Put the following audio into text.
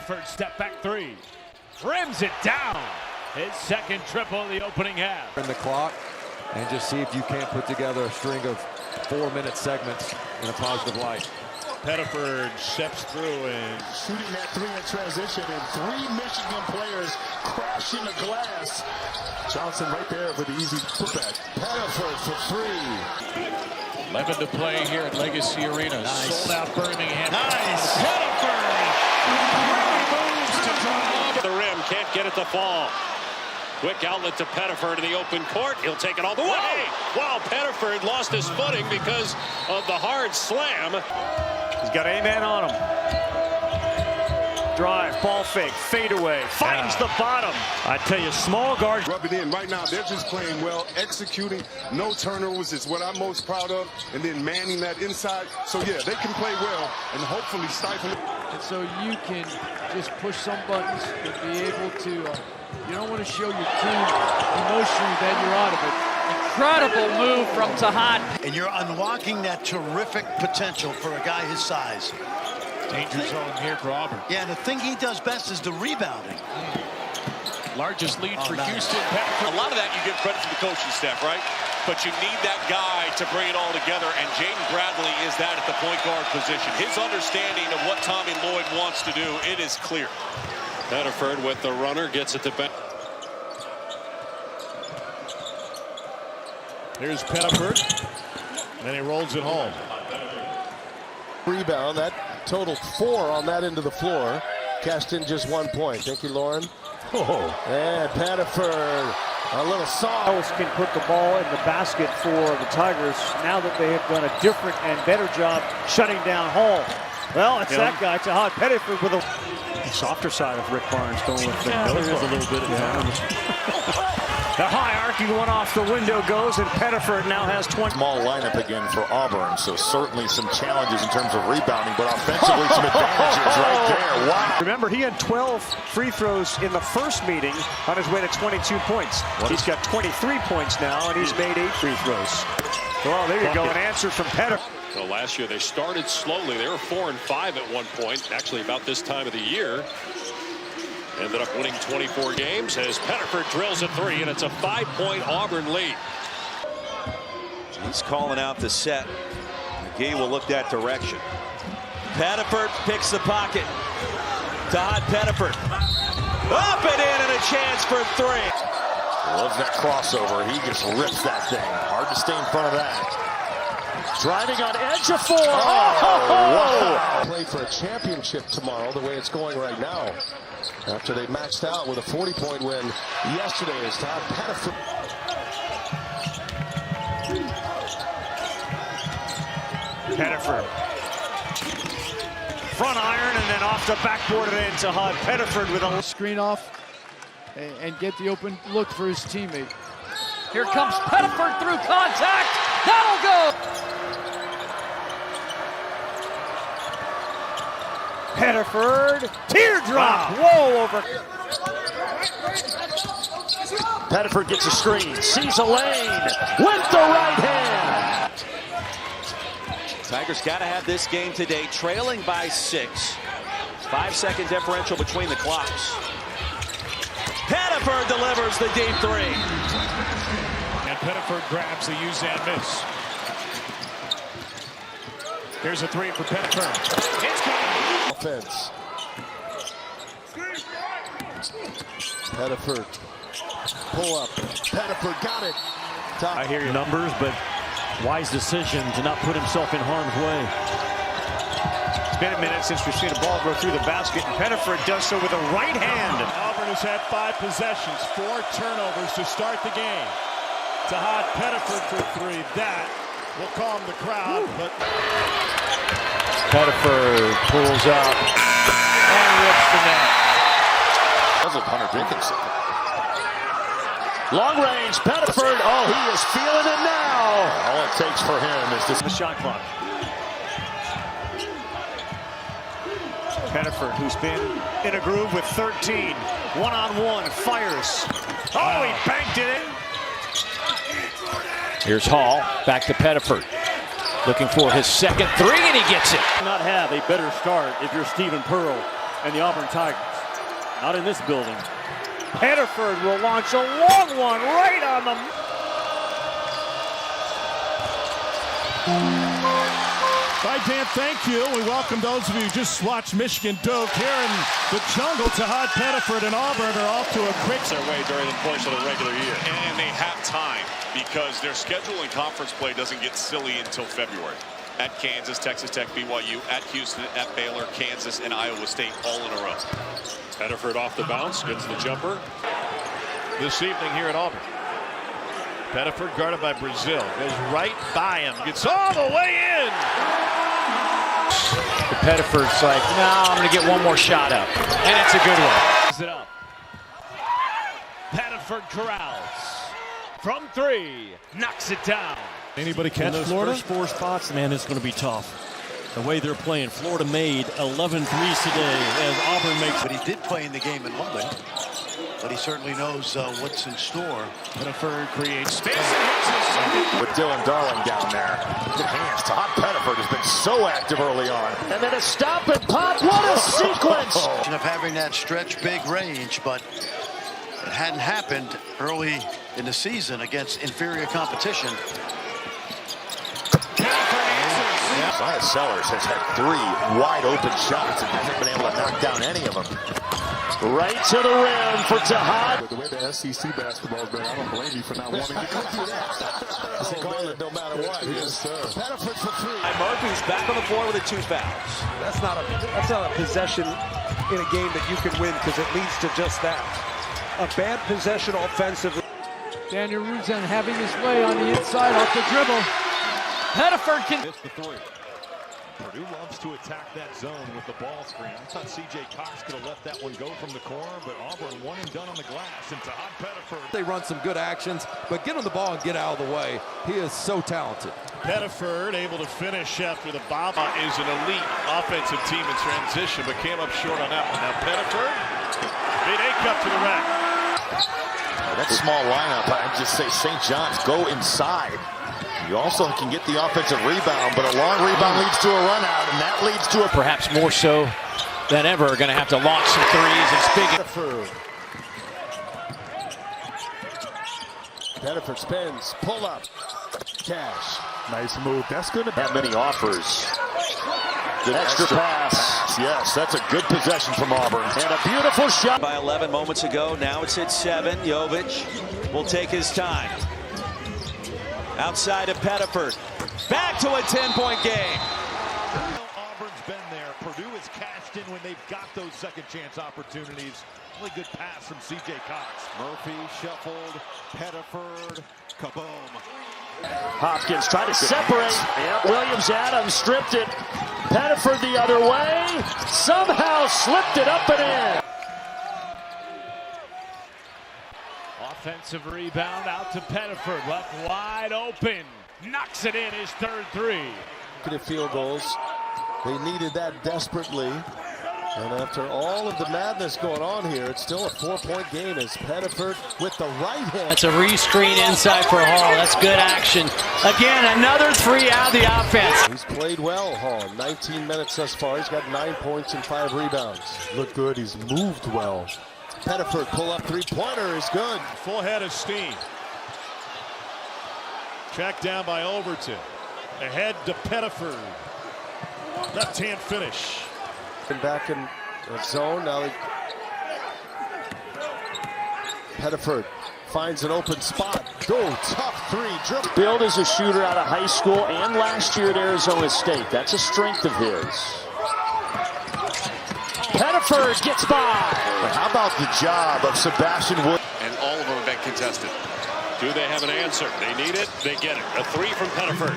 Pettiford step back three. Rims it down. His second triple in the opening half. In the clock, and just see if you can't put together a string of 4-minute segments in a positive light. Pettiford steps through and shooting that three in transition, and three Michigan players crashing the glass. Johnson right there with the easy putback. Pettiford for three. 11 to play here at Legacy Arena. Nice. Sold out Birmingham. Nice. Pettiford really moves to drive. The rim, can't get it to fall. Quick outlet to Pettiford in the open court. He'll take it all the way. Wow, Pettiford lost his footing because of the hard slam. He's got a man on him. Drive, ball fake, fade away, finds the bottom. I tell you, small guards. Rub it in. Right now, they're just playing well, executing. No turnovers is what I'm most proud of. And then manning that inside. So, yeah, they can play well and hopefully stifle it. And so you can just push some buttons and be able to, you don't want to show your team emotionally that you're out of it. Incredible move from Tahaad. And you're unlocking that terrific potential for a guy his size. Danger zone here for Auburn. Yeah, and the thing he does best is the rebounding. Largest lead for nice. Houston. Pettiford. A lot of that you give credit to the coaching staff, right? But you need that guy to bring it all together, and Jaden Bradley is that at the point guard position. His understanding of what Tommy Lloyd wants to do, it is clear. Pettiford with the runner gets it to Ben. Here's Pettiford. And he rolls it home. Rebound, that totaled 4 on that end of the floor. Cashed in just 1 point. Thank you, Lauren. And Pettiford, a little soft. Can put the ball in the basket for the Tigers now that they have done a different and better job shutting down Hall. Well, it's that guy, Tahaad Pettiford, with a softer side of Rick Barnes going with the there is a little bit of The hierarchy one off the window goes, and Pettiford now has 20. Small lineup again for Auburn, so certainly some challenges in terms of rebounding, but offensively some advantages right there. Wow. Remember, he had 12 free throws in the first meeting on his way to 22 points. He's got 23 points now, and he's made 8 free throws. Well, there you go, an answer from Pettiford. So last year they started slowly. They were 4-5 at one point, actually about this time of the year. Ended up winning 24 games as Pettiford drills a 3, and it's a 5-point Auburn lead. He's calling out the set. McGee will look that direction. Pettiford picks the pocket. Tahaad Pettiford. Up and in, and a chance for 3. Loves that crossover. He just rips that thing. Hard to stay in front of that. Driving on edge of 4. Wow. Play for a championship tomorrow the way it's going right now. After they maxed out with a 40-point win yesterday as Tahaad Pettiford. Pettiford. Front iron and then off the backboard and into Tahaad Pettiford with a Screen off and get the open look for his teammate. Here comes Pettiford through contact. That'll go. Pettiford, teardrop, whoa over. Pettiford gets a screen, sees a lane with the right hand. Tigers got to have this game today, trailing by 6. 5-second differential between the clocks. Pettiford delivers the deep 3. And Pettiford grabs the use and miss. Here's a 3 for Pettiford. It's good. Offense. Pettiford. Pull up. Pettiford got it. I hear your numbers, but wise decision to not put himself in harm's way. It's been a minute since we've seen a ball go through the basket, and Pettiford does so with a right hand. Auburn has had 5 possessions, 4 turnovers to start the game. Tahaad Pettiford for 3. That will calm the crowd, but Pettiford pulls up and rips the net. That's a Hunter Dickinson. Long range, Pettiford. Oh, he is feeling it now. All it takes for him is this. The shot clock. Pettiford, who's been in a groove with 13. One-on-one, fires. Oh, he banked it in. here's Hall, back to Pettiford. Looking for his second 3, and he gets it. Not have a better start if you're Stephen Pearl. and the Auburn Tigers. Not in this building. Pettiford will launch a long one right on the... All right, Dan, thank you. We welcome those of you who just watched Michigan Duke here in the jungle. Tahaad, Pettiford, and Auburn are off to a quick their way during the course of the regular year. And they have time because their schedule in conference play doesn't get silly until February. At Kansas, Texas Tech, BYU, at Houston, at Baylor, Kansas, and Iowa State all in a row. Pettiford off the bounce, gets the jumper. This evening here at Auburn. Pettiford guarded by Brazil. Goes right by him. Gets all the way in. Pettiford's like, no, I'm going to get one more shot up. And it's a good one. It up. Pettiford corrals. From three. Knocks it down. Anybody catch those Florida? First four spots, man, it's going to be tough. The way they're playing. Florida made 11 threes today as Auburn makes. But he did play in the game in London. But he certainly knows what's in store. Pettiford creates space and hits his second. With Dylan Darling down there. Good hands. Tahaad Pettiford has been so active early on. And then a stop and pop. What a sequence! Of having that stretch big range, but it hadn't happened early in the season against inferior competition. Isaiah Sellers has had 3 wide open shots and hasn't been able to knock down any of them. Right to the rim for Tahaad. With the way the SEC basketball has been, I don't blame you for not wanting to go do that. It's a gauntlet no matter what. Yes, sir. Pettiford for 3. Murphy's back on the floor with the 2 fouls. That's not a possession in a game that you can win because it leads to just that. A bad possession offensively. Daniel Ruzan having his way on the inside off the dribble. Pettiford can miss the 3. Purdue loves to attack that zone with the ball screen. I thought C.J. Cox could have let that one go from the corner, but Auburn one and done on the glass. And Tahaad Pettiford. They run some good actions, but get him the ball and get out of the way. He is so talented. Pettiford able to finish after the bob. Is an elite offensive team in transition, but came up short on that one. Now Pettiford, big A-cup to the rack. That small lineup, I'd just say St. John's go inside. You also can get the offensive rebound, but a long rebound leads to a run out, and that leads to a... Perhaps more so than ever, going to have to launch some threes. And speaking... Pettiford spins, pull up, cash. Nice move. That's going to have many offers. Good extra pass. Yes, that's a good possession from Auburn. And a beautiful shot. By 11 moments ago, now it's at 7. Jovic will take his time. Outside of Pettiford. Back to a 10-point game. Auburn's been there. Purdue has cashed in when they've got those second chance opportunities. Really good pass from C.J. Cox. Murphy shuffled. Pettiford. Kaboom. Hopkins tried to separate. Williams Adams stripped it. Pettiford the other way. Somehow slipped it up and in. Offensive rebound out to Pettiford. Left wide open. Knocks it in, his third 3. Field goals. They needed that desperately. And after all of the madness going on here, it's still a 4-point game as Pettiford with the right hand. That's a re-screen inside for Hall. That's good action. Again, another 3 out of the offense. He's played well, Hall. 19 minutes thus far. He's got 9 points and 5 rebounds. Looked good. He's moved well. Pettiford pull-up 3-pointer is good. Full head of steam. Tracked down by Overton. Ahead to Pettiford. Left-hand finish. And back in the zone. Now Pettiford finds an open spot. Go, tough 3. Dribble. Billed as a shooter out of high school and last year at Arizona State. That's a strength of his. Pettiford gets by. But how about the job of Sebastian Wood? And all of them have been contested. Do they have an answer? They need it. They get it. A 3 from Pettiford.